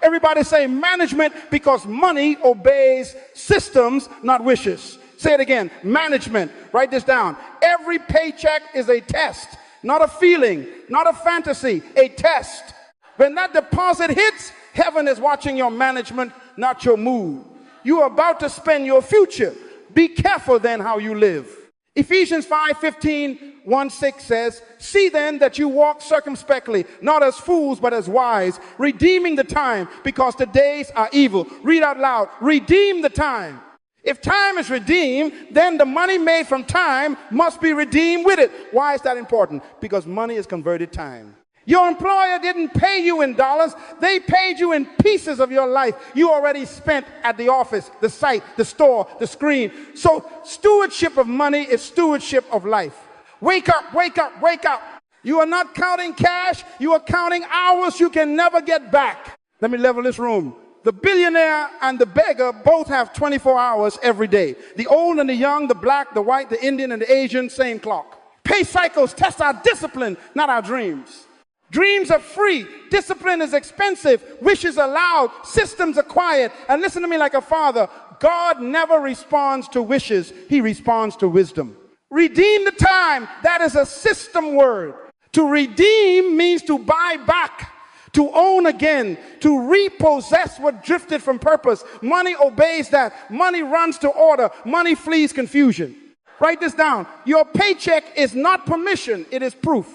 Everybody say management, because money obeys systems, not wishes. Say it again, management. Write this down. Every paycheck is a test, not a feeling, not a fantasy, a test. When that deposit hits, heaven is watching your management, not your mood. You are about to spend your future. Be careful then how you live. Ephesians 5:15:1-6 says, see then that you walk circumspectly, not as fools, but as wise, redeeming the time, because the days are evil. Read out loud, redeem the time. If time is redeemed, then the money made from time must be redeemed with it. Why is that important? Because money is converted time. Your employer didn't pay you in dollars. They paid you in pieces of your life you already spent at the office, the site, the store, the screen. So stewardship of money is stewardship of life. Wake up, wake up, wake up. You are not counting cash. You are counting hours you can never get back. Let me level this room. The billionaire and the beggar both have 24 hours every day. The old and the young, the black, the white, the Indian, and the Asian, same clock. Pay cycles test our discipline, not our dreams. Dreams are free. Discipline is expensive. Wishes are loud. Systems are quiet. And listen to me like a father. God never responds to wishes. He responds to wisdom. Redeem the time. That is a system word. To redeem means to buy back, to own again, to repossess what drifted from purpose. Money obeys that. Money runs to order. Money flees confusion. Write this down. Your paycheck is not permission. It is proof.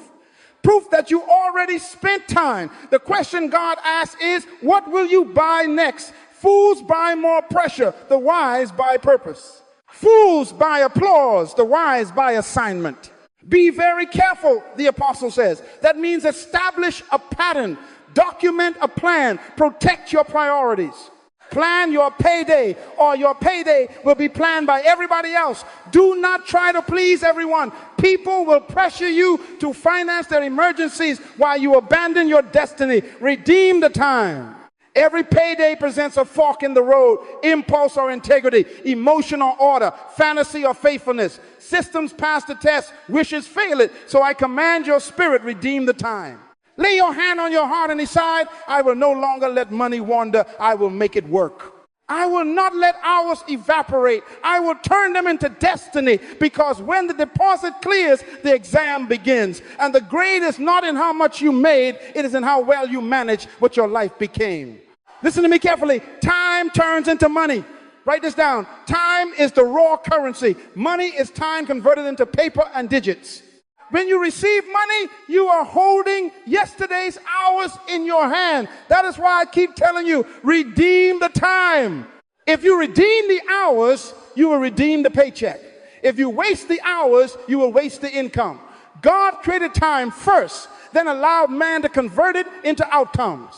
Proof that you already spent time. The question God asks is, what will you buy next? Fools buy more pressure. The wise buy purpose. Fools buy applause. The wise buy assignment. Be very careful, the apostle says. That means establish a pattern. Document a plan. Protect your priorities. Plan your payday, or your payday will be planned by everybody else. Do not try to please everyone. People will pressure you to finance their emergencies while you abandon your destiny. Redeem the time. Every payday presents a fork in the road, impulse or integrity, emotion or order, fantasy or faithfulness. Systems pass the test, wishes fail it. So I command your spirit, redeem the time. Lay your hand on your heart and decide, I will no longer let money wander. I will make it work. I will not let hours evaporate. I will turn them into destiny, because when the deposit clears, the exam begins. And the grade is not in how much you made, it is in how well you managed what your life became. Listen to me carefully. Time turns into money. Write this down. Time is the raw currency. Money is time converted into paper and digits. When you receive money, you are holding yesterday's hours in your hand. That is why I keep telling you, redeem the time. If you redeem the hours, you will redeem the paycheck. If you waste the hours, you will waste the income. God created time first, then allowed man to convert it into outcomes.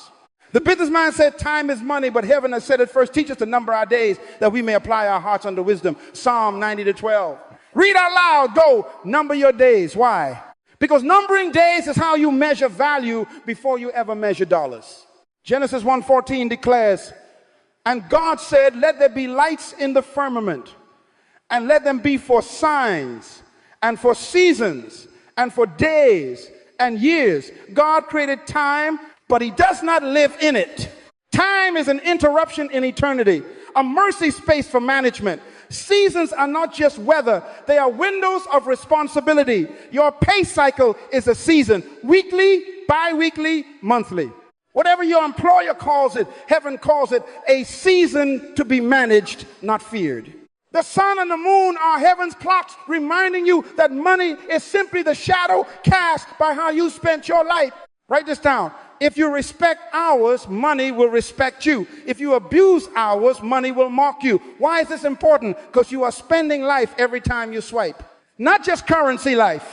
The businessman said time is money, but heaven has said it first. Teach us to number our days that we may apply our hearts unto wisdom. Psalm 90:12. Read out loud, go, number your days. Why? Because numbering days is how you measure value before you ever measure dollars. Genesis 1:14 declares, and God said, let there be lights in the firmament, and let them be for signs, and for seasons, and for days and years. God created time, but he does not live in it. Time is an interruption in eternity, a mercy space for management. Seasons are not just weather. They are windows of responsibility. Your pay cycle is a season. Weekly, bi-weekly, monthly. Whatever your employer calls it, heaven calls it a season to be managed, not feared. The sun and the moon are heaven's clocks, reminding you that money is simply the shadow cast by how you spent your life. Write this down. If you respect hours, money will respect you. If you abuse hours, money will mock you. Why is this important? Because you are spending life every time you swipe. Not just currency life.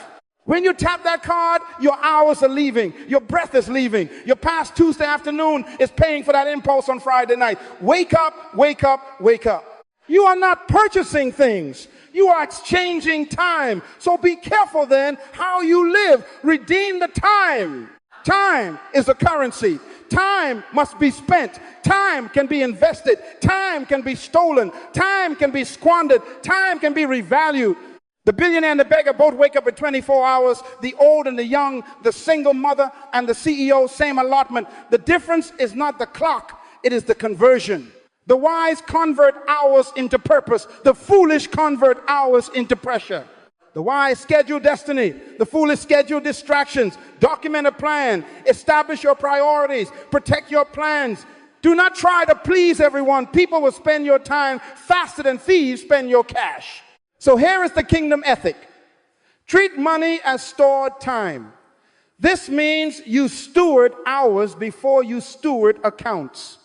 When you tap that card, your hours are leaving. Your breath is leaving. Your past Tuesday afternoon is paying for that impulse on Friday night. Wake up, wake up, wake up. You are not purchasing things. You are exchanging time. So be careful then how you live. Redeem the time. Time is a currency. Time must be spent. Time can be invested. Time can be stolen. Time can be squandered. Time can be revalued. The billionaire and the beggar both wake up at 24 hours. The old and the young, the single mother and the CEO, same allotment. The difference is not the clock. It is the conversion. The wise convert hours into purpose. The foolish convert hours into pressure. The wise schedule destiny. The foolish schedule distractions. Document a plan. Establish your priorities. Protect your plans. Do not try to please everyone. People will spend your time faster than thieves spend your cash. So here is the kingdom ethic. Treat money as stored time. This means you steward hours before you steward accounts.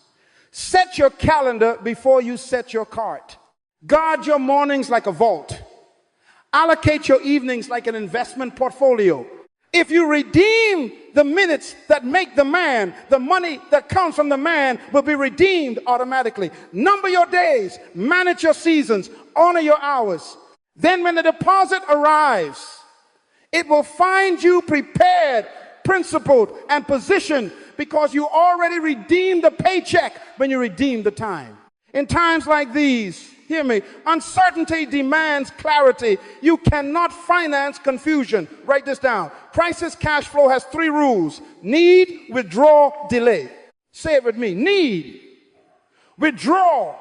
Set your calendar before you set your cart. Guard your mornings like a vault. Allocate your evenings like an investment portfolio. If you redeem the minutes that make the man, the money that comes from the man will be redeemed automatically. Number your days, manage your seasons, honor your hours. Then when the deposit arrives, it will find you prepared, principled, and positioned because you already redeemed the paycheck when you redeemed the time. In times like these, hear me, uncertainty demands clarity. You cannot finance confusion. Write this down. Crisis cash flow has 3 rules. Need, withdraw, delay. Say it with me. Need, withdraw,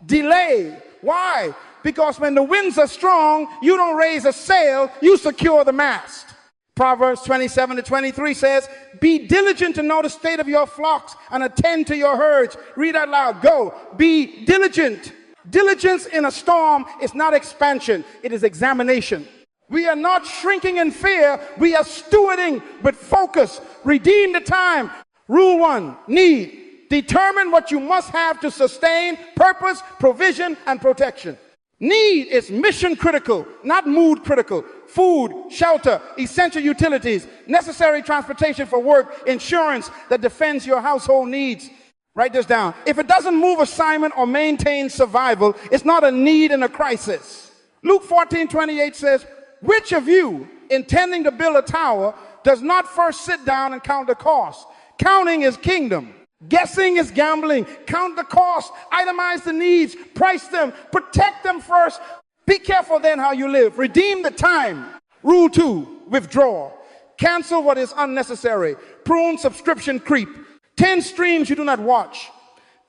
delay. Why? Because when the winds are strong, you don't raise a sail, you secure the mast. Proverbs 27-23 says, be diligent to know the state of your flocks and attend to your herds. Read out loud. Go. Be diligent. Diligence in a storm is not expansion. It is examination. We are not shrinking in fear. We are stewarding with focus. Redeem the time. Rule 1, need. Determine what you must have to sustain purpose, provision, and protection. Need is mission critical, not mood critical. Food, shelter, essential utilities, necessary transportation for work, insurance that defends your household needs. Write this down. If it doesn't move assignment or maintain survival, it's not a need in a crisis. Luke 14:28 says, which of you, intending to build a tower, does not first sit down and count the cost? Counting is kingdom. Guessing is gambling. Count the cost. Itemize the needs. Price them. Protect them first. Be careful then how you live. Redeem the time. Rule 2, withdraw. Cancel what is unnecessary. Prune subscription creep. 10 streams you do not watch.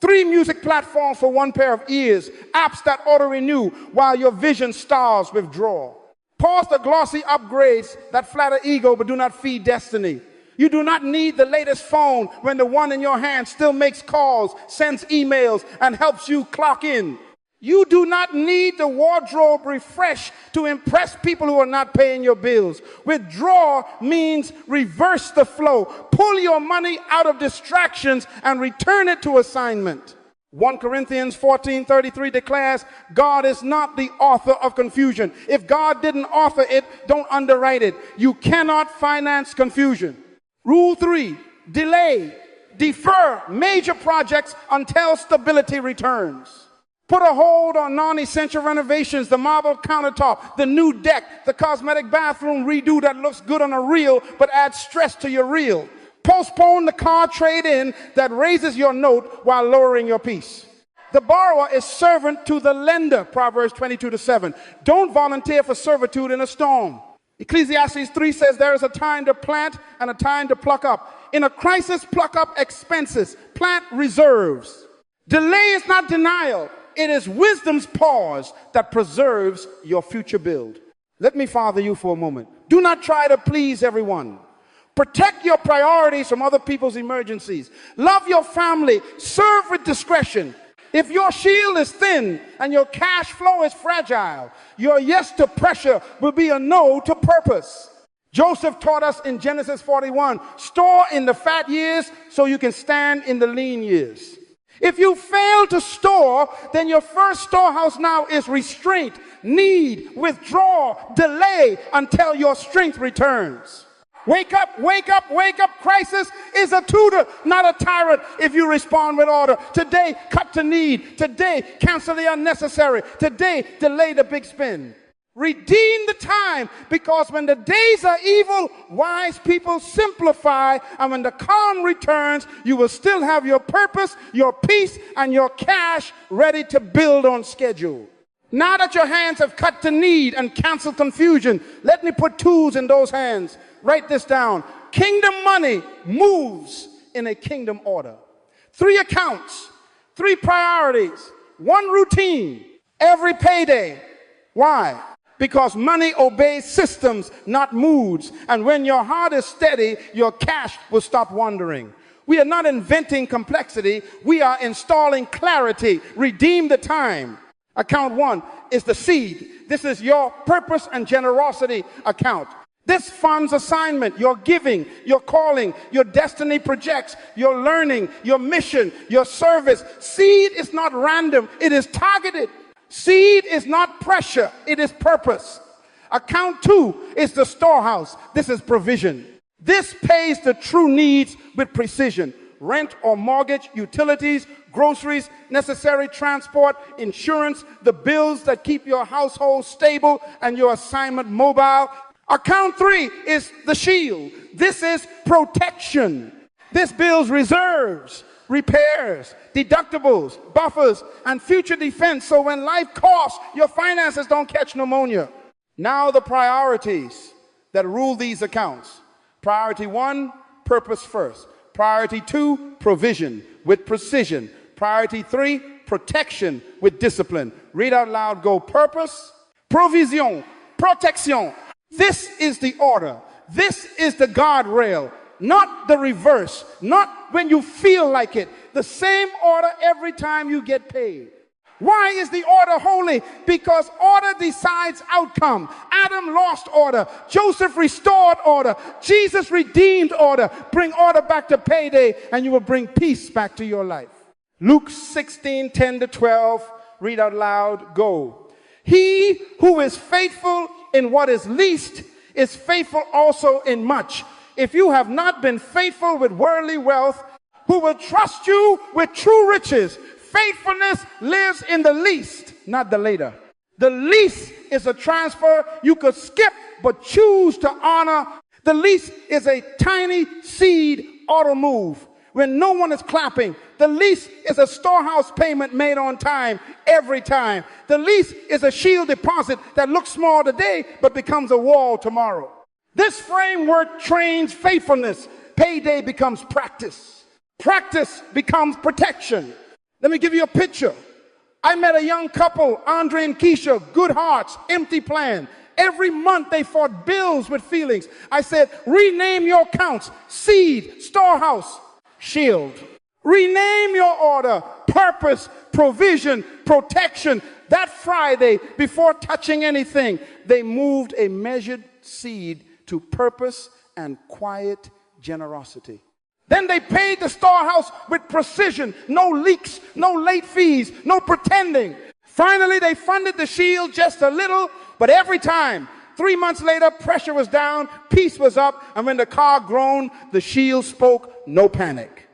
3 music platforms for 1 pair of ears. Apps that auto-renew while your vision stars. Withdraw. Pause the glossy upgrades that flatter ego but do not feed destiny. You do not need the latest phone when the one in your hand still makes calls, sends emails, and helps you clock in. You do not need the wardrobe refresh to impress people who are not paying your bills. Withdraw means reverse the flow. Pull your money out of distractions and return it to assignment. 1 Corinthians 14:33 declares, God is not the author of confusion. If God didn't author it, don't underwrite it. You cannot finance confusion. Rule 3, delay, defer major projects until stability returns. Put a hold on non-essential renovations, the marble countertop, the new deck, the cosmetic bathroom redo that looks good on a reel but adds stress to your reel. Postpone the car trade-in that raises your note while lowering your peace. The borrower is servant to the lender, Proverbs 22:7. Don't volunteer for servitude in a storm. Ecclesiastes 3 says there is a time to plant and a time to pluck up. In a crisis, pluck up expenses, plant reserves. Delay is not denial. It is wisdom's pause that preserves your future build. Let me father you for a moment. Do not try to please everyone. Protect your priorities from other people's emergencies. Love your family. Serve with discretion. If your shield is thin and your cash flow is fragile, your yes to pressure will be a no to purpose. Joseph taught us in Genesis 41, store in the fat years so you can stand in the lean years. If you fail to store, then your first storehouse now is restraint, need, withdraw, delay until your strength returns. Wake up, wake up, wake up. Crisis is a tutor, not a tyrant if you respond with order. Today, cut to need. Today, cancel the unnecessary. Today, delay the big spend. Redeem the time, because when the days are evil, wise people simplify, and when the calm returns, you will still have your purpose, your peace, and your cash ready to build on schedule. Now that your hands have cut to need and canceled confusion, let me put tools in those hands. Write this down. Kingdom money moves in a kingdom order. 3 accounts, 3 priorities, 1 routine, every payday. Why? Because money obeys systems, not moods. And when your heart is steady, your cash will stop wandering. We are not inventing complexity. We are installing clarity. Redeem the time. Account 1 is the seed. This is your purpose and generosity account. This funds assignment, your giving, your calling, your destiny projects, your learning, your mission, your service. Seed is not random, it is targeted. Seed is not pressure, it is purpose. Account 2 is the storehouse. This is provision. This pays the true needs with precision. Rent or mortgage, utilities, groceries, necessary transport, insurance, the bills that keep your household stable and your assignment mobile. Account 3 is the shield. This is protection. This builds reserves, repairs, deductibles, buffers, and future defense. So when life coughs, your finances don't catch pneumonia. Now the priorities that rule these accounts. Priority 1, purpose first. Priority 2, provision with precision. Priority 3, protection with discipline. Read out loud, go purpose, provision, protection. This is the order. This is the guardrail, not the reverse, not when you feel like it. The same order every time you get paid. Why is the order holy? Because order decides outcome. Adam lost order. Joseph restored order. Jesus redeemed order. Bring order back to payday and you will bring peace back to your life. Luke 16, 10 to 12. Read out loud, go. He who is faithful in what is least is faithful also in much. If you have not been faithful with worldly wealth, who will trust you with true riches? Faithfulness lives in the least, not the later. The least is a transfer you could skip but choose to honor. The least is a tiny seed auto move when no one is clapping. The least is a storehouse payment made on time every time. The least is a shield deposit that looks small today but becomes a wall tomorrow. This framework trains faithfulness. Payday becomes practice. Practice becomes protection. Let me give you a picture. I met a young couple, Andre and Keisha, good hearts, empty plan. Every month they fought bills with feelings. I said, rename your accounts, seed, storehouse, shield. Rename your order, purpose, provision, protection. That Friday, before touching anything, they moved a measured seed to purpose and quiet generosity. Then they paid the storehouse with precision, no leaks, no late fees, no pretending. Finally, they funded the shield just a little, but every time. 3 months later, pressure was down, peace was up, and when the car groaned, the shield spoke, no panic,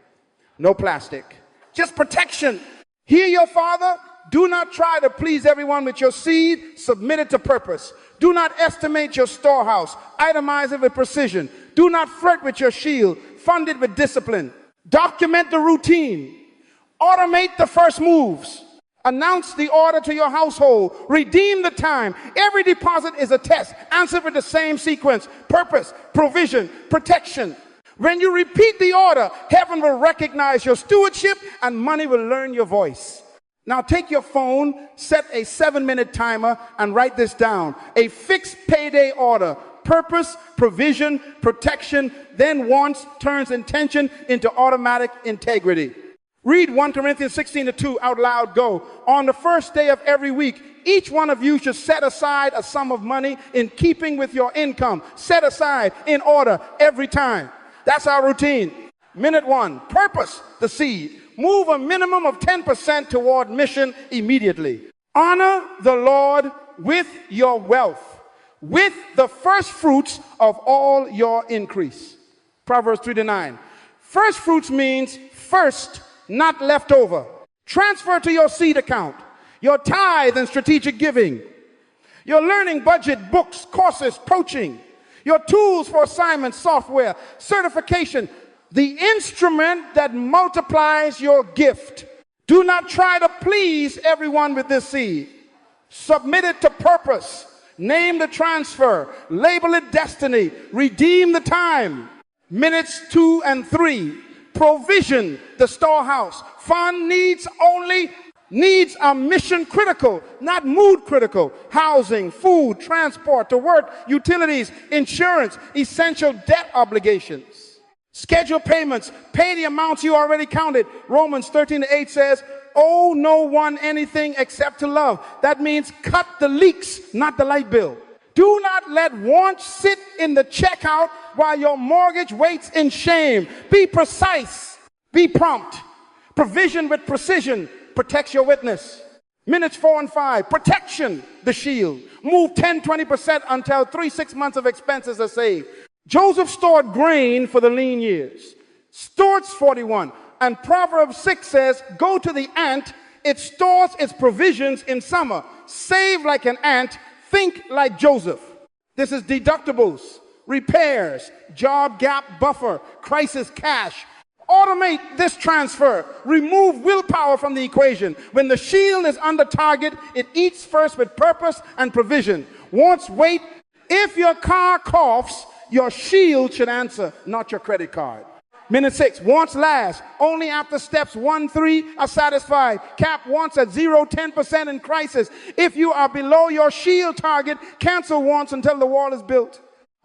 no plastic, just protection. Hear your father? Do not try to please everyone with your seed, submit it to purpose. Do not estimate your storehouse, itemize it with precision. Do not flirt with your shield, fund it with discipline. Document the routine. Automate the first moves. Announce the order to your household. Redeem the time. Every deposit is a test. Answer with the same sequence. Purpose, provision, protection. When you repeat the order, heaven will recognize your stewardship and money will learn your voice. Now take your phone, set a 7-minute timer and write this down. A fixed payday order. Purpose, provision, protection, then wants, turns intention into automatic integrity. Read 1 Corinthians 16:2 out loud, go. On the first day of every week, each one of you should set aside a sum of money in keeping with your income. Set aside in order every time. That's our routine. Minute 1, purpose, the seed. Move a minimum of 10% toward mission immediately. Honor the Lord with your wealth, with the first fruits of all your increase. Proverbs 3-9. First fruits means first, not leftover. Transfer to your seed account, your tithe and strategic giving, your learning budget, books, courses, coaching, your tools for assignments, software, certification, the instrument that multiplies your gift. Do not try to please everyone with this seed. Submit it to purpose. Name the transfer. Label it destiny. Redeem the time. Minutes 2 and 3. Provision, the storehouse. Fund needs only. Needs are mission critical, not mood critical. Housing, food, transport, to work, utilities, insurance, essential debt obligations. Schedule payments, pay the amounts you already counted. Romans 13:8 says, owe no one anything except to love. That means cut the leaks, not the light bill. Do not let want sit in the checkout while your mortgage waits in shame. Be precise, be prompt. Provision with precision protects your witness. Minutes 4 and 5, protection, the shield. Move 10-20% until 3-6 months of expenses are saved. Joseph stored grain for the lean years. Stewards 41. And Proverbs 6 says, go to the ant, it stores its provisions in summer. Save like an ant, think like Joseph. This is deductibles, repairs, job gap buffer, crisis cash. Automate this transfer. Remove willpower from the equation. When the shield is under target, it eats first with purpose and provision. Wants wait. If your car coughs, your shield should answer, not your credit card. Minute 6, wants last. Only after steps 1-3 are satisfied. Cap wants at 0-10% in crisis. If you are below your shield target, cancel wants until the wall is built.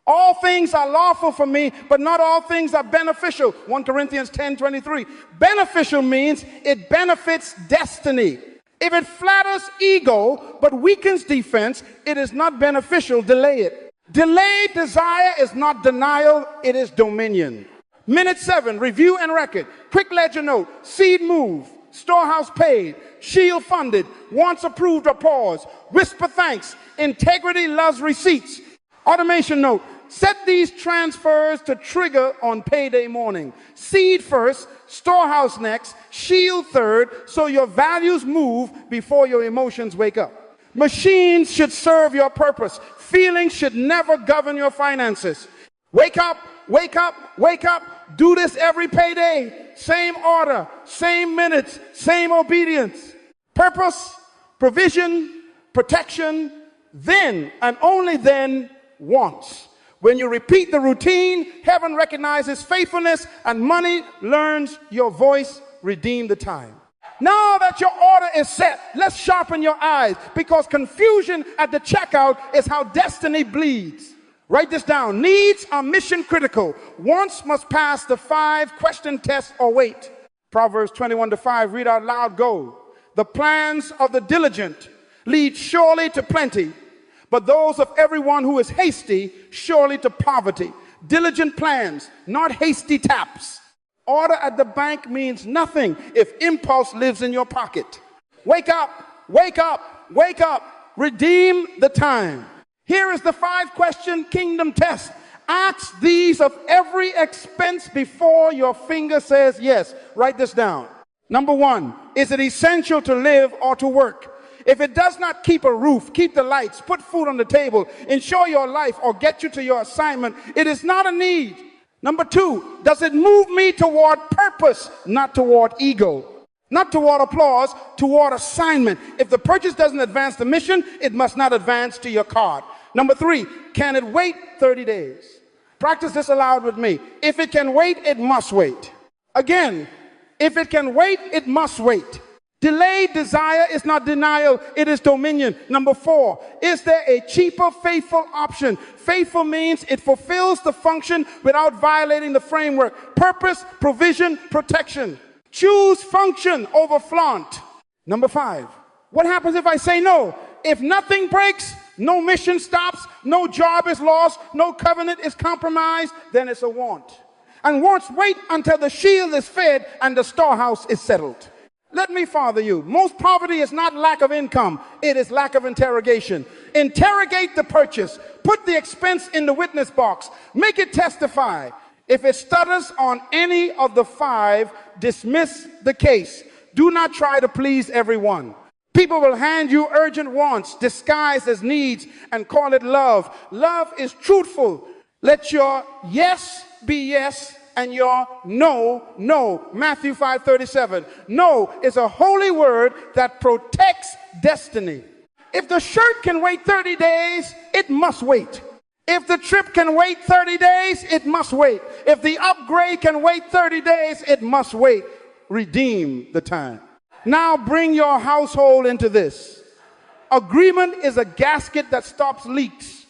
All things are lawful for me, but not all things are beneficial. 1 Corinthians 10:23. Beneficial means it benefits destiny. If it flatters ego, but weakens defense, it is not beneficial. Delay it. Delayed desire is not denial, it is dominion. Minute 7, review and record. Quick ledger note, seed move, storehouse paid, shield funded, wants approved or paused, whisper thanks, integrity loves receipts. Automation note, set these transfers to trigger on payday morning. Seed first, storehouse next, shield third, so your values move before your emotions wake up. Machines should serve your purpose. Feelings should never govern your finances. Wake up, wake up, wake up. Do this every payday. Same order, same minutes, same obedience. Purpose, provision, protection, then and only then wants. When you repeat the routine, heaven recognizes faithfulness and money learns your voice. Redeem the time. Now that your order is set, let's sharpen your eyes, because confusion at the checkout is how destiny bleeds. Write this down. Needs are mission critical. Wants must pass the 5-question test or wait. Proverbs 21:5, read out loud, go. The plans of the diligent lead surely to plenty, but those of everyone who is hasty surely to poverty. Diligent plans, not hasty taps. Order at the bank means nothing if impulse lives in your pocket. Wake up, wake up, wake up. Redeem the time. Here is the 5-question kingdom test. Ask these of every expense before your finger says yes. Write this down. Number 1, is it essential to live or to work? If it does not keep a roof, keep the lights, put food on the table, ensure your life, or get you to your assignment, it is not a need. Number 2, does it move me toward purpose, not toward ego? Not toward applause, toward assignment. If the purchase doesn't advance the mission, it must not advance to your card. Number 3, can it wait 30 days? Practice this aloud with me. If it can wait, it must wait. Again, if it can wait, it must wait. Delayed desire is not denial, it is dominion. Number 4, is there a cheaper, faithful option? Faithful means it fulfills the function without violating the framework. Purpose, provision, protection. Choose function over flaunt. Number 5, what happens if I say no? If nothing breaks, no mission stops, no job is lost, no covenant is compromised, then it's a want. And wants wait until the shield is fed and the storehouse is settled. Let me father you. Most poverty is not lack of income. It is lack of interrogation. Interrogate the purchase. Put the expense in the witness box. Make it testify. If it stutters on any of the 5, dismiss the case. Do not try to please everyone. People will hand you urgent wants disguised as needs and call it love. Love is truthful. Let your yes be yes and your no, no. Matthew 5:37. No is a holy word that protects destiny. If the shirt can wait 30 days, it must wait. If the trip can wait 30 days, it must wait. If the upgrade can wait 30 days, it must wait. Redeem the time. Now bring your household into this. Agreement is a gasket that stops leaks.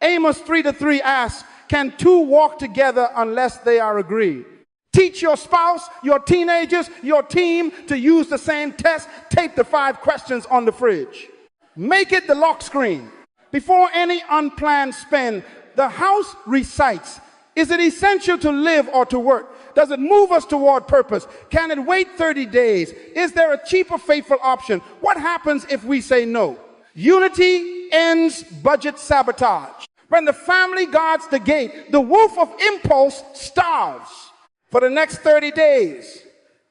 Amos 3:3 asks, can two walk together unless they are agreed? Teach your spouse, your teenagers, your team to use the same test. Tape the 5 questions on the fridge. Make it the lock screen. Before any unplanned spend, the house recites. Is it essential to live or to work? Does it move us toward purpose? Can it wait 30 days? Is there a cheaper, faithful option? What happens if we say no? Unity ends budget sabotage. When the family guards the gate, the wolf of impulse starves. For the next 30 days,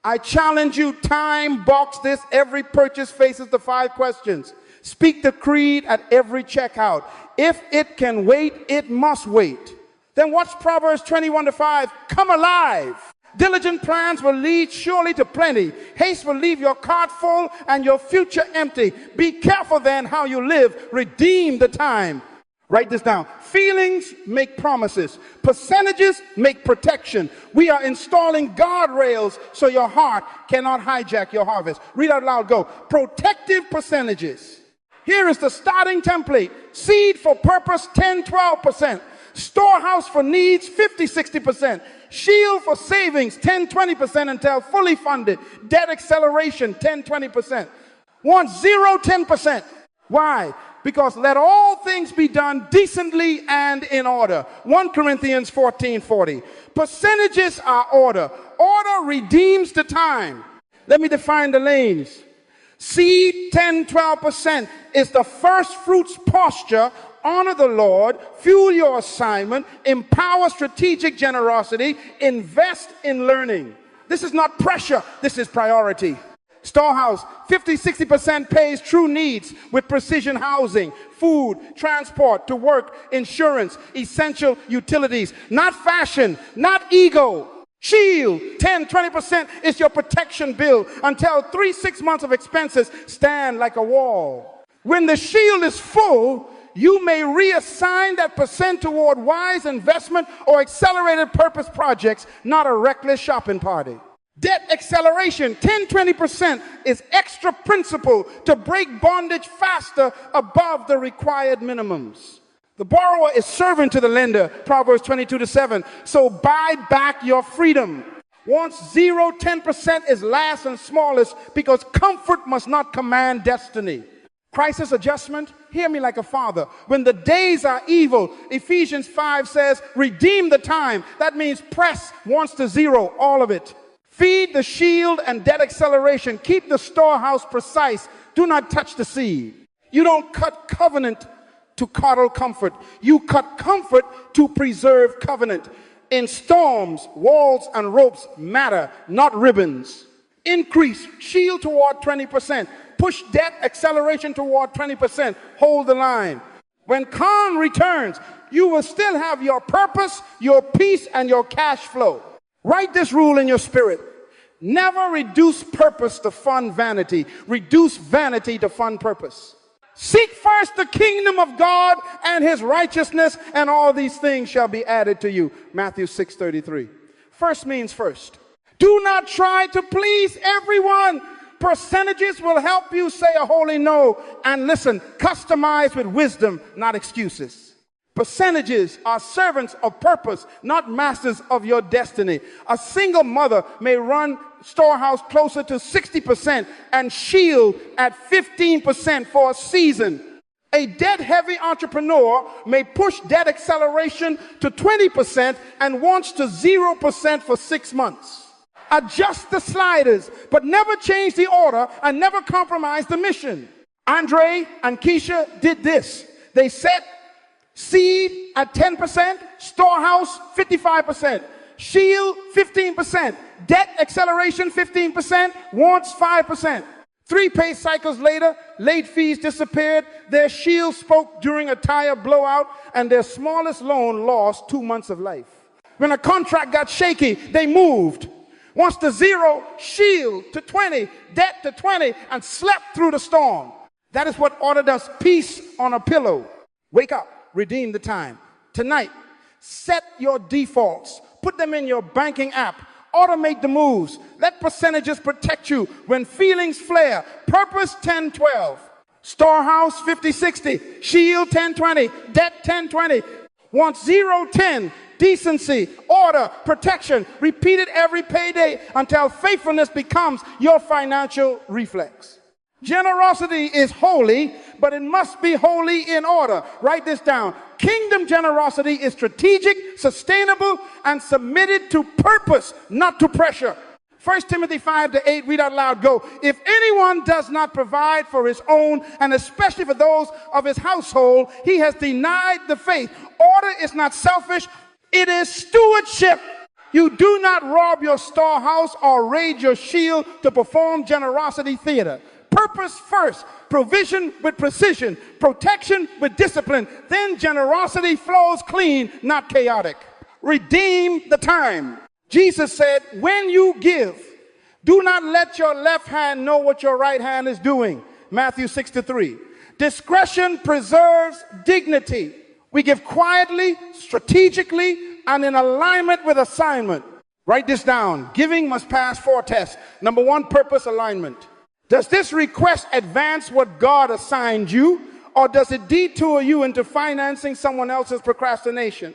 I challenge you, time box this. Every purchase faces the 5 questions. Speak the creed at every checkout. If it can wait, it must wait. Then watch Proverbs 21:5. Come alive. Diligent plans will lead surely to plenty. Haste will leave your cart full and your future empty. Be careful then how you live. Redeem the time. Write this down. Feelings make promises. Percentages make protection. We are installing guardrails so your heart cannot hijack your harvest. Read out loud, go. Protective percentages. Here is the starting template. Seed for purpose, 10-12%. Storehouse for needs, 50-60%. Shield for savings, 10-20% until fully funded. Debt acceleration, 10-20%. Want 0-10%. Why? Because let all things be done decently and in order. 1 Corinthians 14:40. Percentages are order. Order redeems the time. Let me define the lanes. Seed, 10-12% is the first fruits posture. Honor the Lord, fuel your assignment, empower strategic generosity, invest in learning. This is not pressure, this is priority. Storehouse, 50-60% pays true needs with precision housing, food, transport to work, insurance, essential utilities. Not fashion, not ego. Shield, 10-20% is your protection bill until 3-6 months of expenses stand like a wall. When the shield is full, you may reassign that percent toward wise investment or accelerated purpose projects, not a reckless shopping party. Debt acceleration, 10-20% is extra principal to break bondage faster above the required minimums. The borrower is servant to the lender, Proverbs 22:7. So buy back your freedom. Once 0-10% is last and smallest because comfort must not command destiny. Crisis adjustment, hear me like a father. When the days are evil, Ephesians 5 says, redeem the time. That means press once to 0, all of it. Feed the shield and debt acceleration. Keep the storehouse precise. Do not touch the seed. You don't cut covenant to coddle comfort. You cut comfort to preserve covenant. In storms, walls and ropes matter, not ribbons. Increase, shield toward 20%. Push debt acceleration toward 20%. Hold the line. When calm returns, you will still have your purpose, your peace, and your cash flow. Write this rule in your spirit. Never reduce purpose to fund vanity. Reduce vanity to fund purpose. Seek first the kingdom of God and his righteousness, and all these things shall be added to you. Matthew 6:33. First means first. Do not try to please everyone. Percentages will help you say a holy no. And listen, customize with wisdom, not excuses. Percentages are servants of purpose, not masters of your destiny. A single mother may run storehouse closer to 60% and shield at 15% for a season. A debt-heavy entrepreneur may push debt acceleration to 20% and wants to 0% for 6 months. Adjust the sliders, but never change the order and never compromise the mission. Andre and Keisha did this. They set seed at 10%, storehouse 55%, shield 15%, debt acceleration 15%, wants 5%. 3 pay cycles later, late fees disappeared, their shield spoke during a tire blowout, and their smallest loan lost 2 months of life. When a contract got shaky, they moved. Once to 0, shield to 20, debt to 20, and slept through the storm. That is what order does. Peace on a pillow. Wake up. Redeem the time. Tonight, set your defaults. Put them in your banking app. Automate the moves. Let percentages protect you when feelings flare. Purpose 10-12. Storehouse 50-60. Shield 10-20. Debt 10-20. Want 0-10. Decency, order, protection. Repeat it every payday until faithfulness becomes your financial reflex. Generosity is holy, but it must be holy in order. Write this down. Kingdom generosity is strategic, sustainable, and submitted to purpose, not to pressure. 1 Timothy 5-8, read out loud, go. If anyone does not provide for his own, and especially for those of his household, he has denied the faith. Order is not selfish, it is stewardship. You do not rob your storehouse or raid your shield to perform generosity theater. Purpose first, provision with precision, protection with discipline. Then generosity flows clean, not chaotic. Redeem the time. Jesus said, when you give, do not let your left hand know what your right hand is doing. Matthew 6-3. Discretion preserves dignity. We give quietly, strategically, and in alignment with assignment. Write this down. Giving must pass 4 tests. Number 1, purpose alignment. Does this request advance what God assigned you, or does it detour you into financing someone else's procrastination?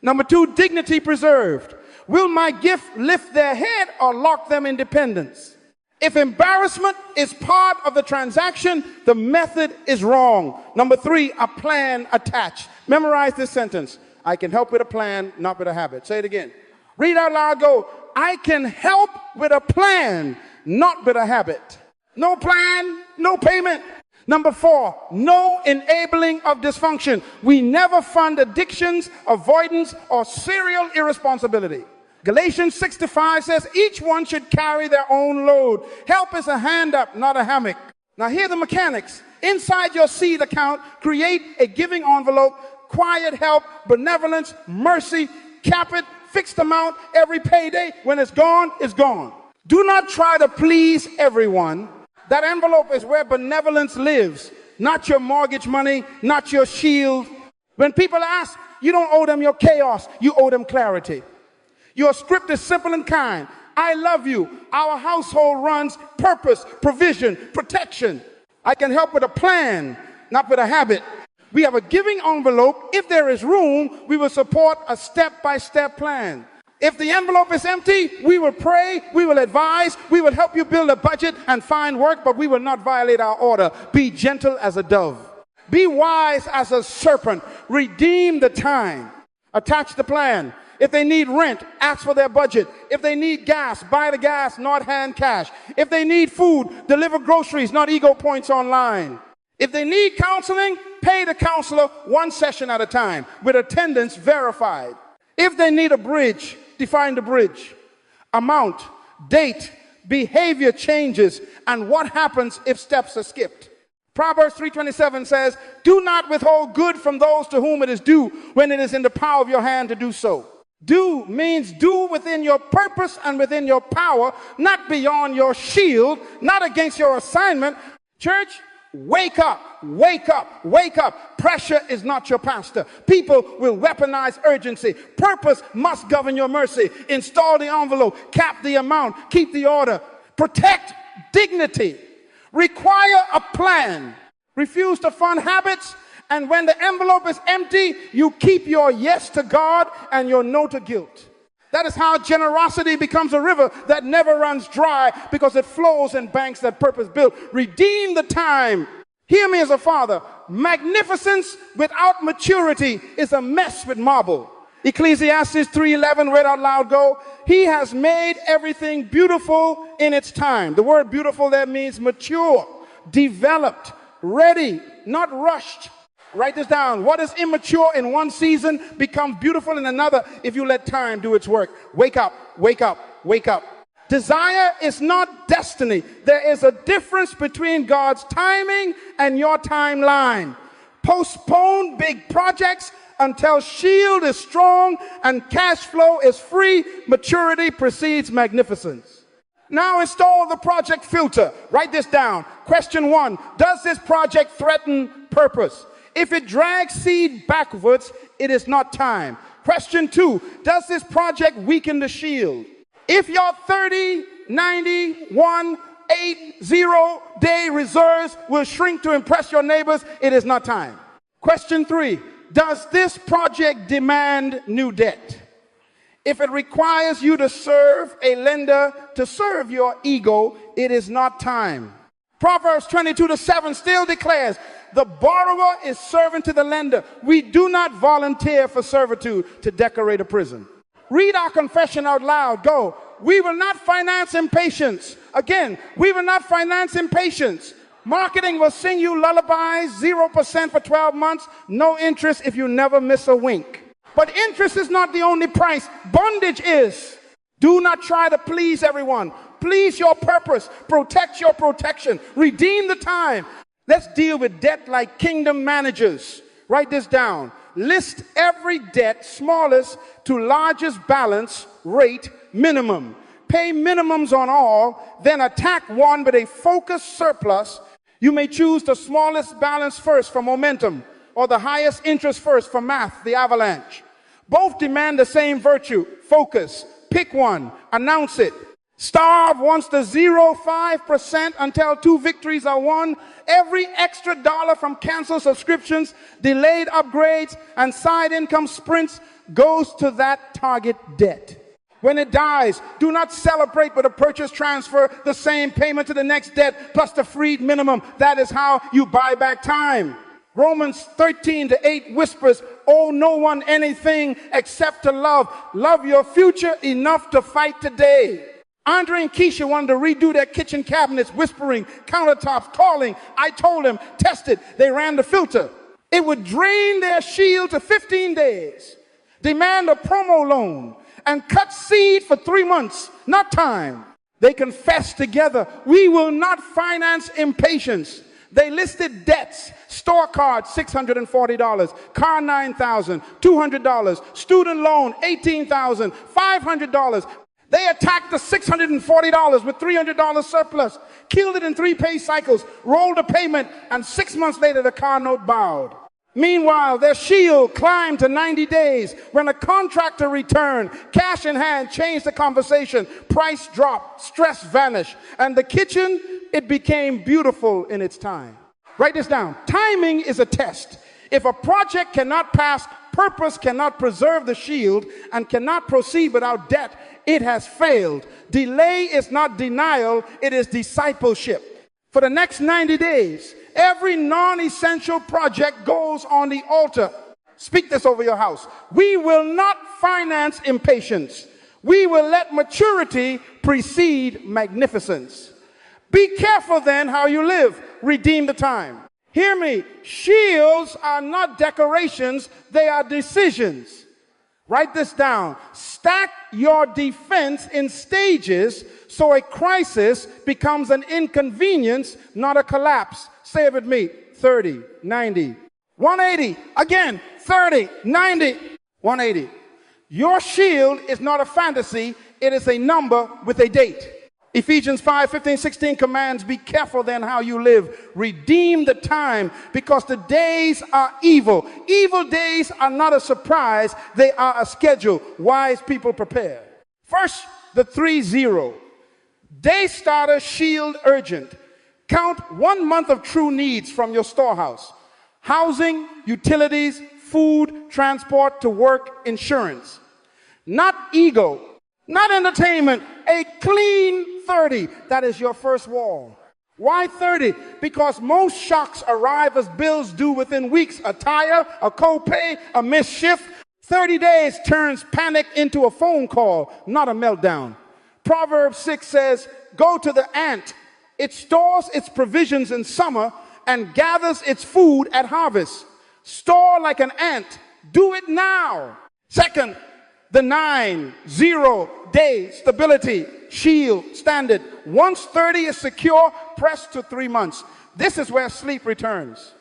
Number 2, dignity preserved. Will my gift lift their head or lock them in dependence? If embarrassment is part of the transaction, the method is wrong. Number 3, a plan attached. Memorize this sentence. I can help with a plan, not with a habit. Say it again. Read out loud, go. I can help with a plan, not with a habit. No plan, no payment. Number 4, no enabling of dysfunction. We never fund addictions, avoidance, or serial irresponsibility. Galatians 6-5 says each one should carry their own load. Help is a hand up, not a hammock. Now here are the mechanics. Inside your seed account, create a giving envelope, quiet help, benevolence, mercy, cap it, fixed amount every payday. When it's gone, it's gone. Do not try to please everyone. That envelope is where benevolence lives, not your mortgage money, not your shield. When people ask, you don't owe them your chaos, you owe them clarity. Your script is simple and kind. I love you. Our household runs purpose, provision, protection. I can help with a plan, not with a habit. We have a giving envelope. If there is room, we will support a step-by-step plan. If the envelope is empty, we will pray, we will advise, we will help you build a budget and find work, but we will not violate our order. Be gentle as a dove. Be wise as a serpent. Redeem the time. Attach the plan. If they need rent, ask for their budget. If they need gas, buy the gas, not hand cash. If they need food, deliver groceries, not ego points online. If they need counseling, pay the counselor 1 session at a time with attendance verified. If they need a bridge, define the bridge. Amount, date, behavior changes, and what happens if steps are skipped. Proverbs 3:27 says, do not withhold good from those to whom it is due when it is in the power of your hand to do so. Do means do within your purpose and within your power, not beyond your shield, not against your assignment. Church, wake up, wake up, wake up. Pressure is not your pastor. People will weaponize urgency. Purpose must govern your mercy. Install the envelope, cap the amount, keep the order. Protect dignity. Require a plan. Refuse to fund habits. And when the envelope is empty, you keep your yes to God and your no to guilt. That is how generosity becomes a river that never runs dry because it flows in banks that purpose built. Redeem the time. Hear me as a father. Magnificence without maturity is a mess with marble. Ecclesiastes 3:11, read out loud, go. He has made everything beautiful in its time. The word beautiful there means mature, developed, ready, not rushed. Write this down. What is immature in one season becomes beautiful in another if you let time do its work. Wake up, wake up, wake up. Desire is not destiny. There is a difference between God's timing and your timeline. Postpone big projects until shield is strong and cash flow is free. Maturity precedes magnificence. Now install the project filter. Write this down. Question 1. Does this project threaten purpose? If it drags seed backwards, it is not time. Question 2, does this project weaken the shield? If your 30, 90, 1, 8, 0 day reserves will shrink to impress your neighbors, it is not time. Question 3, does this project demand new debt? If it requires you to serve a lender to serve your ego, it is not time. Proverbs 22:7 still declares, the borrower is servant to the lender. We do not volunteer for servitude to decorate a prison. Read our confession out loud. Go. We will not finance impatience. Again, we will not finance impatience. Marketing will sing you lullabies, 0% for 12 months, no interest if you never miss a wink. But interest is not the only price. Bondage is. Do not try to please everyone. Please your purpose. Protect your protection. Redeem the time. Let's deal with debt like kingdom managers. Write this down. List every debt, smallest to largest balance, rate, minimum. Pay minimums on all, then attack one with a focused surplus. You may choose the smallest balance first for momentum, or the highest interest first for math, the avalanche. Both demand the same virtue, focus. Pick one, announce it. Starve wants the 0.5% until 2 victories are won. Every extra dollar from canceled subscriptions, delayed upgrades, and side income sprints goes to that target debt. When it dies, do not celebrate with a purchase transfer, the same payment to the next debt, plus the freed minimum. That is how you buy back time. Romans 13:8 whispers, owe no one anything except to love. Love your future enough to fight today. Andre and Keisha wanted to redo their kitchen cabinets, whispering, countertops, calling. I told them, test it. They ran the filter. It would drain their shield to 15 days, demand a promo loan, and cut seed for 3 months. Not time. They confessed together, we will not finance impatience. They listed debts, store card, $640, car, $9,000, $200, student loan, $18,000, $500. They attacked the $640 with $300 surplus, killed it in 3 pay cycles, rolled a payment, and 6 months later the car note bowed. Meanwhile, their shield climbed to 90 days. When a contractor returned, cash in hand changed the conversation. Price dropped, stress vanished, and the kitchen, it became beautiful in its time. Write this down. Timing is a test. If a project cannot pass, purpose cannot preserve the shield, and cannot proceed without debt, it has failed. Delay is not denial, it is discipleship. For the next 90 days, every non-essential project goes on the altar. Speak this over your house. We will not finance impatience. We will let maturity precede magnificence. Be careful then how you live. Redeem the time. Hear me. Shields are not decorations, they are decisions. Write this down. Stack your defense in stages so a crisis becomes an inconvenience, not a collapse. Say it with me. 30, 90, 180. Again, 30, 90, 180. Your shield is not a fantasy. It is a number with a date. Ephesians 5:15-16 commands, be careful then how you live. Redeem the time, because the days are evil. Evil days are not a surprise. They are a schedule. Wise people prepare. First, the 3-0. Day starter, shield urgent. Count 1 month of true needs from your storehouse. Housing, utilities, food, transport to work, insurance. Not ego, not entertainment, a clean 30. That is your first wall. Why 30? Because most shocks arrive as bills due within weeks. A tire, a co-pay, a missed shift. 30 days turns panic into a phone call, not a meltdown. Proverbs 6 says, go to the ant. It stores its provisions in summer and gathers its food at harvest. Store like an ant. Do it now. Second, the 9-0 day stability, shield, standard. Once 30 is secure, press to 3 months. This is where sleep returns.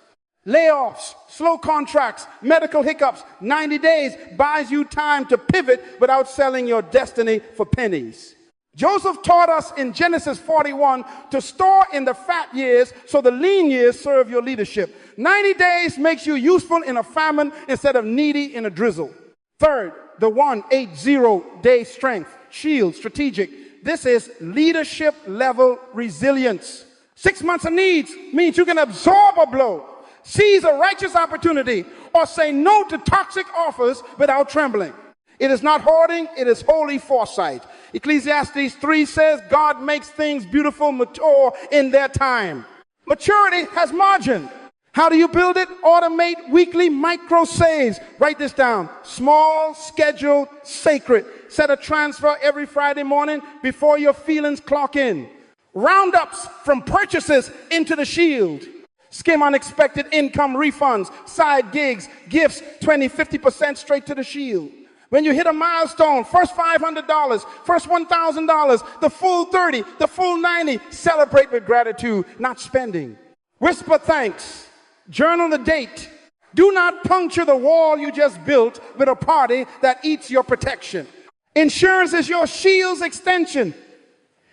Layoffs, slow contracts, medical hiccups, 90 days buys you time to pivot without selling your destiny for pennies. Joseph taught us in Genesis 41 to store in the fat years so the lean years serve your leadership. 90 days makes you useful in a famine instead of needy in a drizzle. Third, the 180-day strength, shield, strategic. This is leadership level resilience. 6 months of needs means you can absorb a blow, seize a righteous opportunity, or say no to toxic offers without trembling. It is not hoarding, it is holy foresight. Ecclesiastes 3 says God makes things beautiful, mature in their time. Maturity has margin. How do you build it? Automate weekly micro saves. Write this down. Small, scheduled, sacred. Set a transfer every Friday morning before your feelings clock in. Roundups from purchases into the shield. Skim unexpected income refunds, side gigs, gifts, 20, 50% straight to the shield. When you hit a milestone, first $500, first $1,000, the full 30, the full 90, celebrate with gratitude, not spending. Whisper thanks. Journal the date. Do not puncture the wall you just built with a party that eats your protection. Insurance is your shield's extension.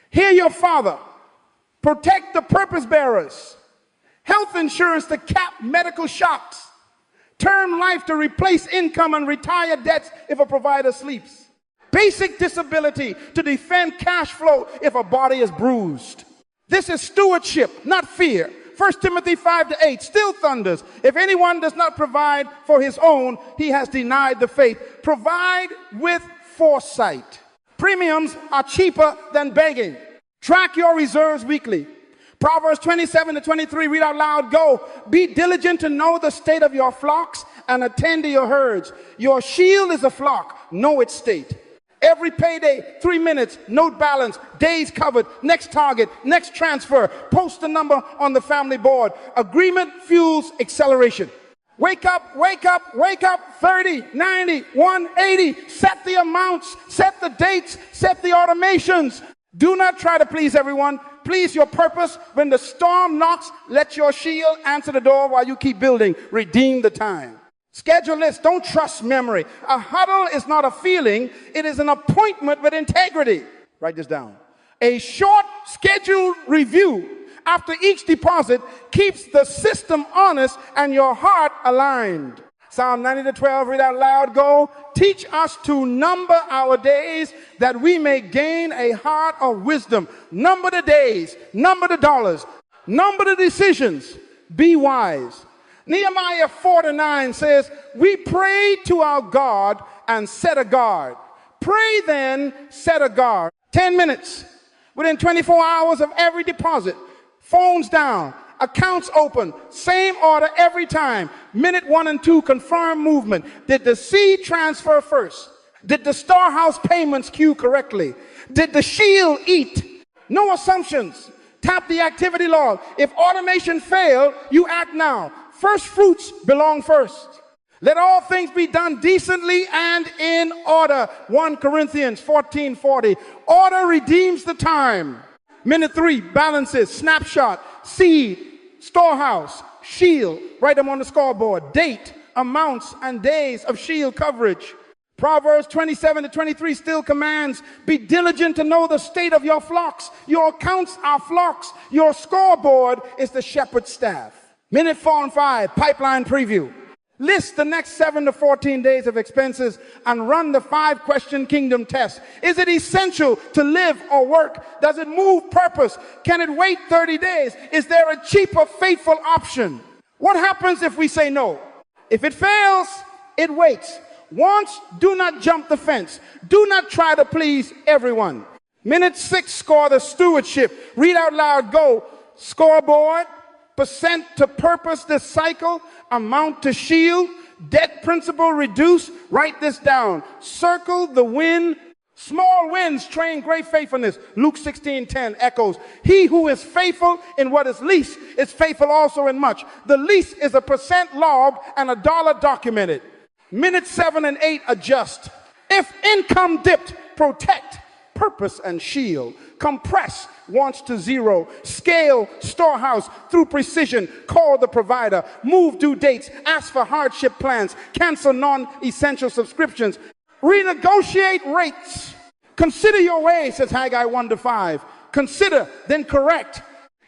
Hear your father. Protect the purpose bearers. Health insurance to cap medical shocks. Term life to replace income and retire debts if a provider sleeps. Basic disability to defend cash flow if a body is bruised. This is stewardship, not fear. 1 Timothy 5-8 still thunders. If anyone does not provide for his own, he has denied the faith. Provide with foresight. Premiums are cheaper than begging. Track your reserves weekly. Proverbs 27-23, read out loud, go. Be diligent to know the state of your flocks and attend to your herds. Your shield is a flock. Know its state. Every payday, 3 minutes, note balance, days covered, next target, next transfer. Post the number on the family board. Agreement fuels acceleration. Wake up, wake up, wake up. 30, 90, 180. Set the amounts, set the dates, set the automations. Do not try to please everyone. Please your purpose. When the storm knocks, let your shield answer the door while you keep building. Redeem the time. Schedule lists. Don't trust memory. A huddle is not a feeling. It is an appointment with integrity. Write this down. A short scheduled review after each deposit keeps the system honest and your heart aligned. Psalm 90-12, read out loud, go. Teach us to number our days that we may gain a heart of wisdom. Number the days, number the dollars, number the decisions. Be wise. Nehemiah 4-9 says, we pray to our God and set a guard. Pray then, set a guard. 10 minutes within 24 hours of every deposit. Phones down. Accounts open, same order every time. Minute 1 and 2, confirm movement. Did the seed transfer first? Did the storehouse payments queue correctly? Did the shield eat? No assumptions. Tap the activity log. If automation failed, you act now. First fruits belong first. Let all things be done decently and in order. 1 Corinthians 14:40. Order redeems the time. Minute 3, balances, snapshot, seed, storehouse, shield. Write them on the scoreboard. Date, amounts, and days of shield coverage. Proverbs 27-23 still commands, be diligent to know the state of your flocks. Your accounts are flocks. Your scoreboard is the shepherd's staff. Minute 4 and 5, pipeline preview. List the next 7 to 14 days of expenses and run the 5-question kingdom test. Is it essential to live or work? Does it move purpose? Can it wait 30 days? Is there a cheaper, faithful option? What happens if we say no? If it fails, it waits. Once, do not jump the fence. Do not try to please everyone. Minute 6, score the stewardship. Read out loud, go. Scoreboard. Percent to purpose this cycle, amount to shield, debt principal reduce. Write this down. Circle the win. Small wins train great faithfulness. Luke 16:10 echoes. He who is faithful in what is least is faithful also in much. The least is a percent logged and a dollar documented. Minute 7 and 8 adjust. If income dipped, protect, purpose and shield. Compress wants to zero. Scale storehouse through precision. Call the provider. Move due dates. Ask for hardship plans. Cancel non-essential subscriptions. Renegotiate rates. Consider your ways, says Haggai 1-5. Consider, then correct.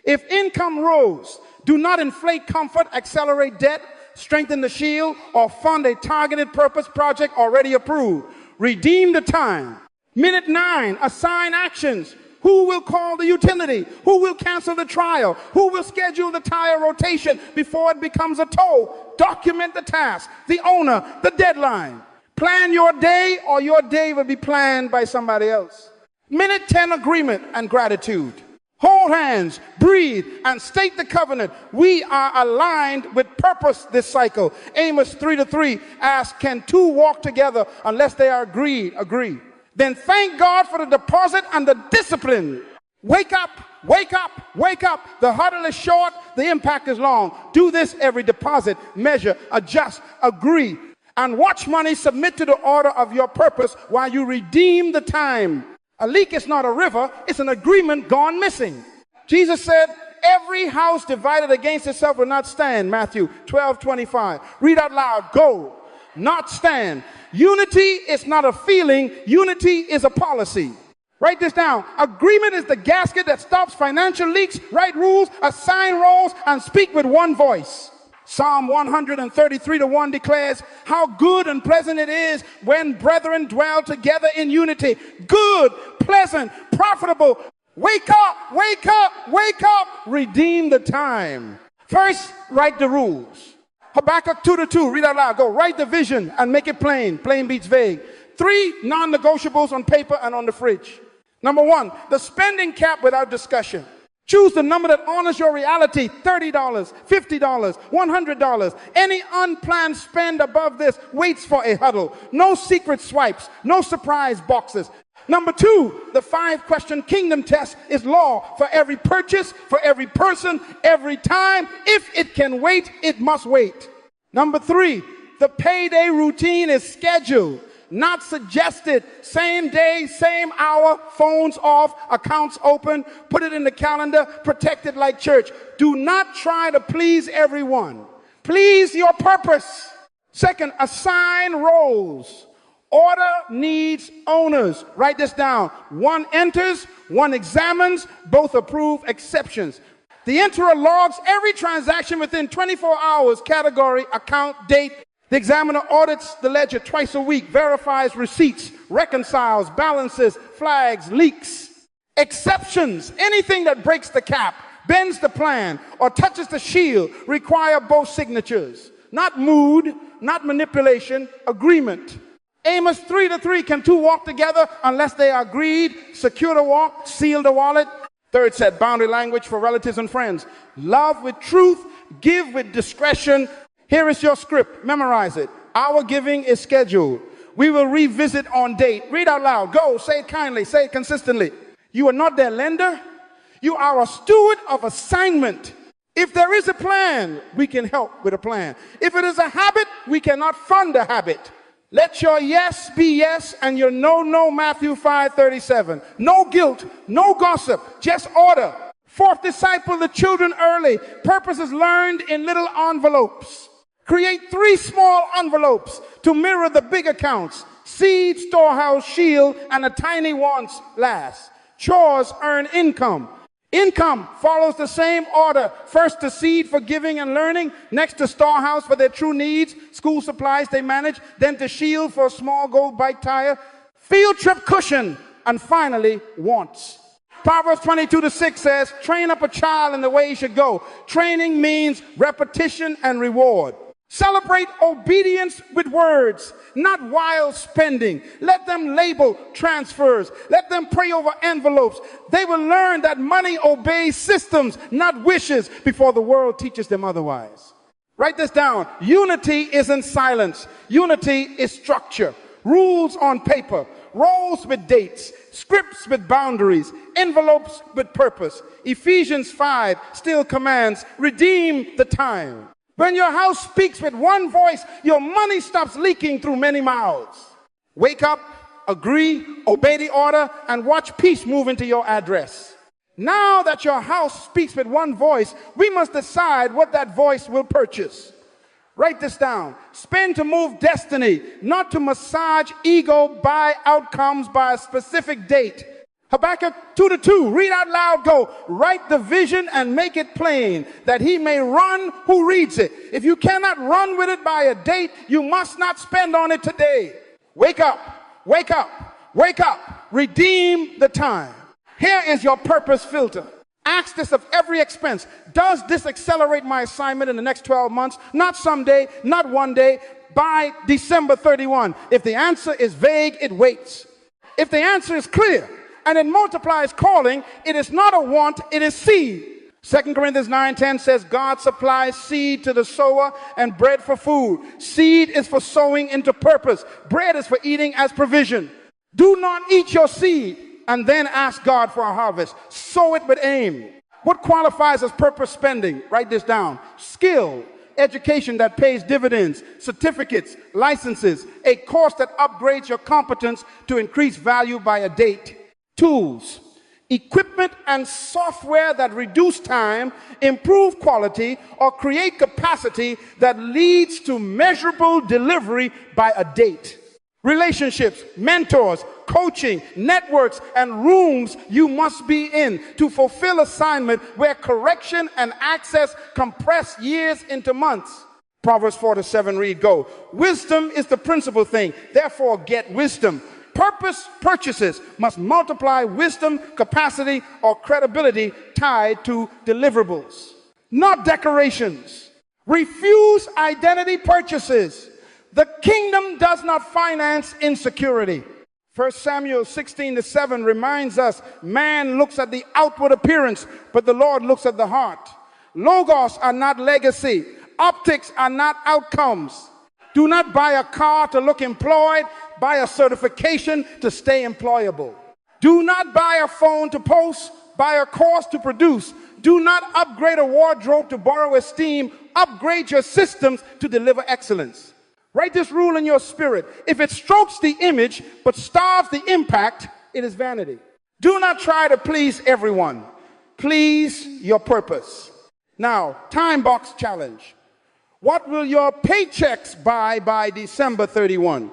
If income rose, do not inflate comfort, accelerate debt, strengthen the shield, or fund a targeted purpose project already approved. Redeem the time. Minute 9, assign actions. Who will call the utility? Who will cancel the trial? Who will schedule the tire rotation before it becomes a tow? Document the task, the owner, the deadline. Plan your day, or your day will be planned by somebody else. Minute 10, agreement and gratitude. Hold hands, breathe, and state the covenant. We are aligned with purpose this cycle. Amos 3:3 asks, can two walk together unless they are agreed? Agree. Then thank God for the deposit and the discipline. Wake up, wake up, wake up. The huddle is short, the impact is long. Do this every deposit, measure, adjust, agree, and watch money submit to the order of your purpose while you redeem the time. A leak is not a river, it's an agreement gone missing. Jesus said, every house divided against itself will not stand. Matthew 12:25. Read out loud, go, not stand. Unity is not a feeling, unity is a policy. Write this down. Agreement is the gasket that stops financial leaks. Write rules, assign roles, and speak with one voice. Psalm 133:1 declares how good and pleasant it is when brethren dwell together in unity. Good, pleasant, profitable. Wake up, wake up, wake up. Redeem the time. First, write the rules. Habakkuk 2:2, read out loud. Go, write the vision and make it plain. Plain beats vague. 3 non-negotiables on paper and on the fridge. Number 1, the spending cap without discussion. Choose the number that honors your reality. $30, $50, $100. Any unplanned spend above this waits for a huddle. No secret swipes, no surprise boxes. Number 2, the 5-question kingdom test is law for every purchase, for every person, every time. If it can wait, it must wait. Number 3, the payday routine is scheduled, not suggested. Same day, same hour, phones off, accounts open, put it in the calendar, protect it like church. Do not try to please everyone. Please your purpose. Second, assign roles. Order needs owners. Write this down. 1 enters, 1 examines, both approve exceptions. The enterer logs every transaction within 24 hours, category, account, date. The examiner audits the ledger twice a week, verifies receipts, reconciles, balances, flags, leaks. Exceptions, anything that breaks the cap, bends the plan, or touches the shield, require both signatures. Not mood, not manipulation, agreement. Amos 3:3, can two walk together unless they are agreed? Secure the walk, seal the wallet. Third set, boundary language for relatives and friends. Love with truth, give with discretion. Here is your script, memorize it. Our giving is scheduled. We will revisit on date. Read out loud, go, say it kindly, say it consistently. You are not their lender, you are a steward of assignment. If there is a plan, we can help with a plan. If it is a habit, we cannot fund a habit. Let your yes be yes and your no, no, Matthew 5:37. No guilt, no gossip, just order. Fourth, disciple the children early. Purpose is learned in little envelopes. Create 3 small envelopes to mirror the big accounts. Seed, storehouse, shield, and a tiny wants last. Chores earn income. Income follows the same order. First to seed for giving and learning, next to storehouse for their true needs, school supplies they manage, then to shield for a small gold bike tire, field trip cushion, and finally wants. Proverbs 22:6 says, train up a child in the way he should go. Training means repetition and reward. Celebrate obedience with words, not wild spending. Let them label transfers. Let them pray over envelopes. They will learn that money obeys systems, not wishes, before the world teaches them otherwise. Write this down. Unity isn't silence. Unity is structure. Rules on paper. Roles with dates. Scripts with boundaries. Envelopes with purpose. Ephesians 5 still commands, redeem the time. When your house speaks with one voice, your money stops leaking through many mouths. Wake up, agree, obey the order, and watch peace move into your address. Now that your house speaks with one voice, we must decide what that voice will purchase. Write this down. Spend to move destiny, not to massage ego by outcomes by a specific date. Habakkuk 2:2, read out loud, go, write the vision and make it plain, that he may run who reads it. If you cannot run with it by a date, you must not spend on it today. Wake up, wake up, wake up. Redeem the time. Here is your purpose filter. Ask this of every expense. Does this accelerate my assignment in the next 12 months? Not someday, not one day, by December 31. If the answer is vague, it waits. If the answer is clear, and it multiplies calling, it is not a want, it is seed. 2 Corinthians 9:10 says, God supplies seed to the sower and bread for food. Seed is for sowing into purpose. Bread is for eating as provision. Do not eat your seed and then ask God for a harvest. Sow it with aim. What qualifies as purpose spending? Write this down. Skill. Education that pays dividends, certificates, licenses, a course that upgrades your competence to increase value by a date. Tools, equipment and software that reduce time, improve quality, or create capacity that leads to measurable delivery by a date. Relationships, mentors, coaching, networks, and rooms you must be in to fulfill assignment where correction and access compress years into months. Proverbs 4:7 read, go. Wisdom is the principal thing, therefore get wisdom. Purpose purchases must multiply wisdom, capacity, or credibility tied to deliverables, not decorations. Refuse identity purchases. The kingdom does not finance insecurity. 1 Samuel 16:7 reminds us, man looks at the outward appearance, but the Lord looks at the heart. Logos are not legacy. Optics are not outcomes. Do not buy a car to look employed. Buy a certification to stay employable. Do not buy a phone to post. Buy a course to produce. Do not upgrade a wardrobe to borrow esteem. Upgrade your systems to deliver excellence. Write this rule in your spirit. If it strokes the image but starves the impact, it is vanity. Do not try to please everyone. Please your purpose. Now, time box challenge. What will your paychecks buy by December 31?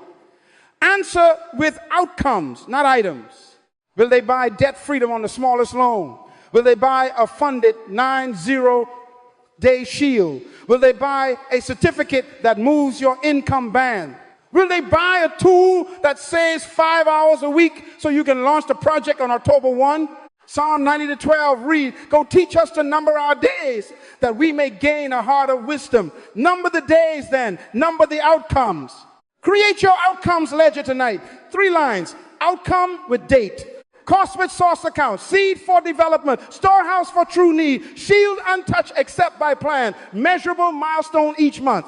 Answer with outcomes, not items. Will they buy debt freedom on the smallest loan? Will they buy a funded 90-day shield? Will they buy a certificate that moves your income band? Will they buy a tool that saves 5 hours a week so you can launch the project on October 1? Psalm 90:12 read, go teach us to number our days that we may gain a heart of wisdom. Number the days then, number the outcomes. Create your outcomes ledger tonight. 3 lines, outcome with date. Cost with source account, seed for development, storehouse for true need, shield untouched except by plan, measurable milestone each month.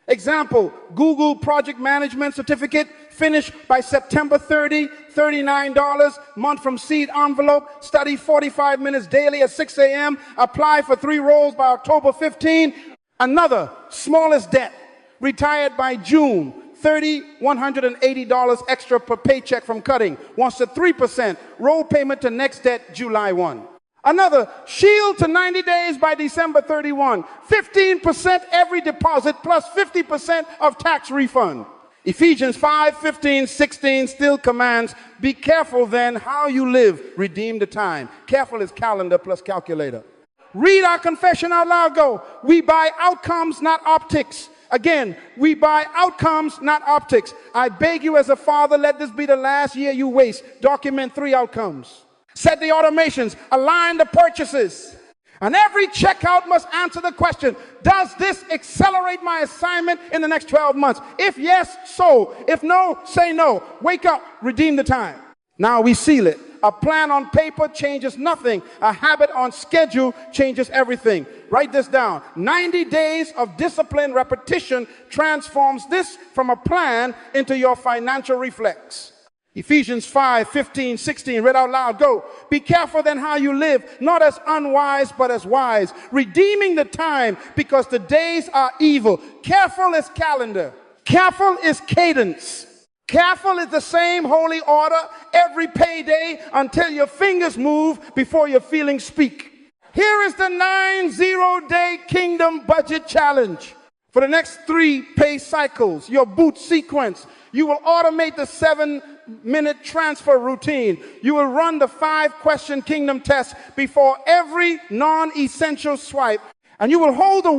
Example, Google project management certificate, finished by September 30, $39, month from seed envelope, study 45 minutes daily at 6 a.m., apply for 3 roles by October 15. Another, smallest debt, retired by June, $180 extra per paycheck from cutting, wants a 3%, roll payment to next debt July 1. Another, shield to 90 days by December 31, 15% every deposit plus 50% of tax refund. Ephesians 5:15-16 still commands, be careful then how you live, redeem the time. Careful is calendar plus calculator. Read our confession out loud, go. We buy outcomes, not optics. Again, we buy outcomes, not optics. I beg you as a father, let this be the last year you waste. Document 3 outcomes. Set the automations, align the purchases. And every checkout must answer the question, does this accelerate my assignment in the next 12 months? If yes, so. If no, say no. Wake up, redeem the time. Now we seal it. A plan on paper changes nothing. A habit on schedule changes everything. Write this down. 90 days of disciplined repetition transforms this from a plan into your financial reflex. Ephesians 5:15-16, read out loud, go. Be careful then how you live, not as unwise, but as wise, redeeming the time because the days are evil. Careful is calendar. Careful is cadence. Careful is the same holy order every payday until your fingers move before your feelings speak. Here is the 90-day kingdom budget challenge. For the next 3 pay cycles, your boot sequence, you will automate the 7-minute transfer routine. You will run the 5-question kingdom test before every non-essential swipe. And you will hold the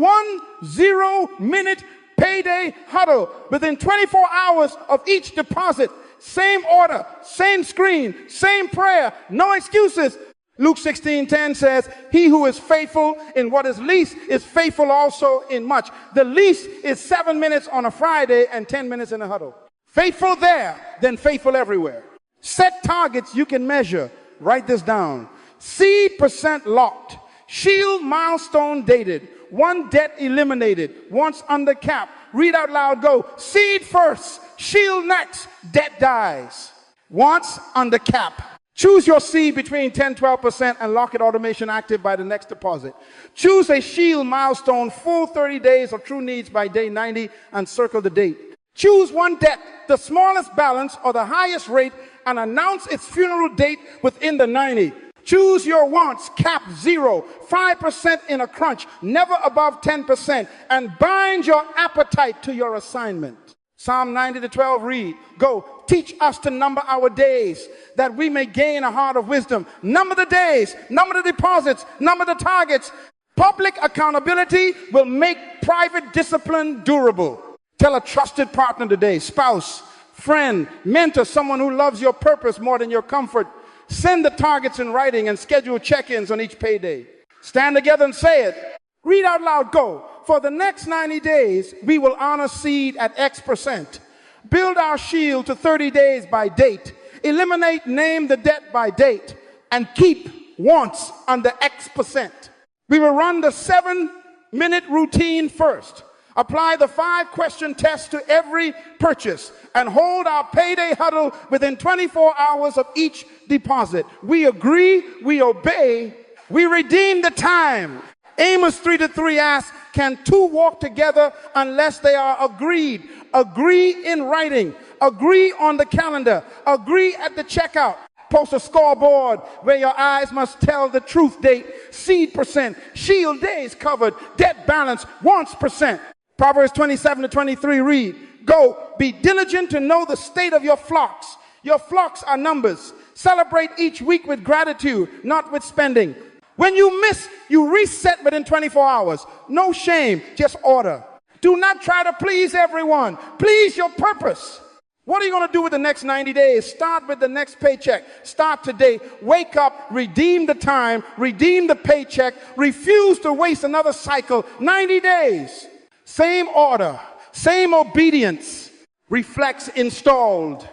1-0-minute payday huddle within 24 hours of each deposit. Same order, same screen, same prayer, no excuses. Luke 16:10 says, he who is faithful in what is least is faithful also in much. The least is 7 minutes on a Friday and 10 minutes in a huddle. Faithful there, then faithful everywhere. Set targets you can measure. Write this down. Seed percent locked. Shield milestone dated. 1 debt eliminated. Once under cap. Read out loud, go. Seed first. Shield next. Debt dies. Once under cap. Choose your seed between 10-12% and lock it automation active by the next deposit. Choose a shield milestone, full 30 days of true needs by day 90 and circle the date. Choose 1 debt, the smallest balance or the highest rate, and announce its funeral date within the 90. Choose your wants, cap 0, 5% in a crunch, never above 10%, and bind your appetite to your assignment. Psalm 90:12 read, go, teach us to number our days, that we may gain a heart of wisdom. Number the days, number the deposits, number the targets. Public accountability will make private discipline durable. Tell a trusted partner today, spouse, friend, mentor, someone who loves your purpose more than your comfort. Send the targets in writing and schedule check-ins on each payday. Stand together and say it. Read out loud, go. For the next 90 days, we will honor seed at X%. Build our shield to 30 days by date. Eliminate name the debt by date. And keep wants under X%. We will run the 7-minute routine first. Apply the 5-question test to every purchase. And hold our payday huddle within 24 hours of each deposit. We agree, we obey, we redeem the time. Amos 3:3 asks, can 2 walk together unless they are agreed? Agree in writing. Agree on the calendar. Agree at the checkout. Post a scoreboard where your eyes must tell the truth date, seed percent, shield days covered, debt balance, wants percent. Proverbs 27:23 read, go, be diligent to know the state of your flocks. Your flocks are numbers. Celebrate each week with gratitude, not with spending. When you miss, you reset within 24 hours. No shame, just order. Do not try to please everyone. Please your purpose. What are you going to do with the next 90 days? Start with the next paycheck. Start today. Wake up, redeem the time, redeem the paycheck, refuse to waste another cycle. 90 days. Same order, same obedience. Reflects installed.